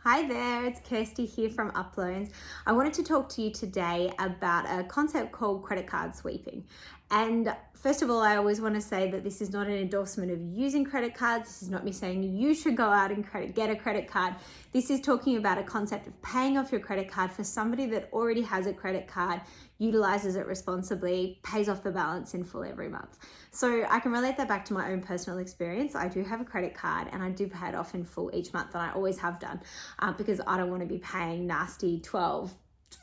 Hi there, it's Kirsty here from Uploans. I wanted to talk to you today about a concept called credit card sweeping. And first of all, I always want to say that this is not an endorsement of using credit cards. This is not me saying you should go out and get a credit card. This is talking about a concept of paying off your credit card for somebody that already has a credit card, utilizes it responsibly, pays off the balance in full every month. So I can relate that back to my own personal experience. I do have a credit card and I do pay it off in full each month, and I always have done. Because I don't want to be paying nasty 12,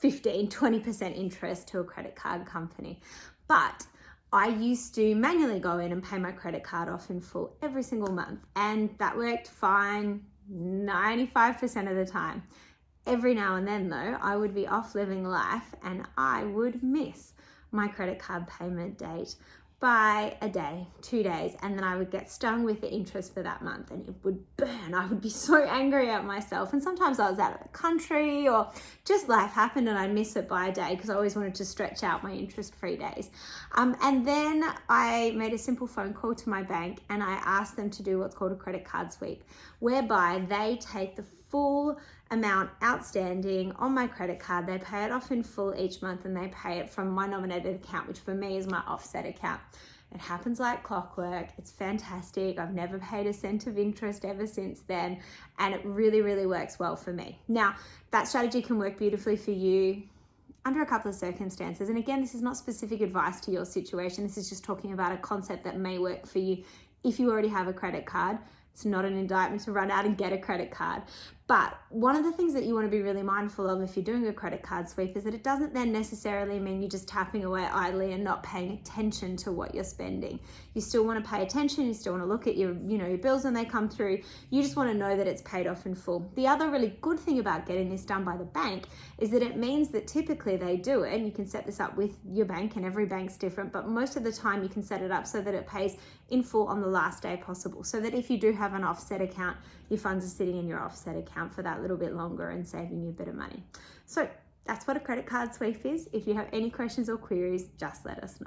15, 20% interest to a credit card company. But I used to manually go in and pay my credit card off in full every single month, and that worked fine 95% of the time. Every now and then though, I would be off living life and I would miss my credit card payment date by a day, 2 days, and then I would get stung with the interest for that month and it would burn. I would be so angry at myself, and sometimes I was out of the country or just life happened and I'd miss it by a day because I always wanted to stretch out my interest-free days. And then I made a simple phone call to my bank and I asked them to do what's called a credit card sweep, whereby they take the full amount outstanding on my credit card, they pay it off in full each month, and they pay it from my nominated account, which for me is my offset account. It happens like clockwork. It's fantastic. I've never paid a cent of interest ever since then, and it really, really works well for me. Now, that strategy can work beautifully for you under a couple of circumstances. And again, this is not specific advice to your situation. This is just talking about a concept that may work for you if you already have a credit card. It's not an indictment to run out and get a credit card. But one of the things that you want to be really mindful of if you're doing a credit card sweep is that it doesn't then necessarily mean you're just tapping away idly and not paying attention to what you're spending. You still want to pay attention. You still want to look at your bills when they come through. You just want to know that it's paid off in full. The other really good thing about getting this done by the bank is that it means that typically they do it, and you can set this up with your bank, and every bank's different, but most of the time you can set it up so that it pays in full on the last day possible, so that if you do have an offset account, your funds are sitting in your offset account for that little bit longer and saving you a bit of money. So that's what a credit card sweep is. If you have any questions or queries, just let us know.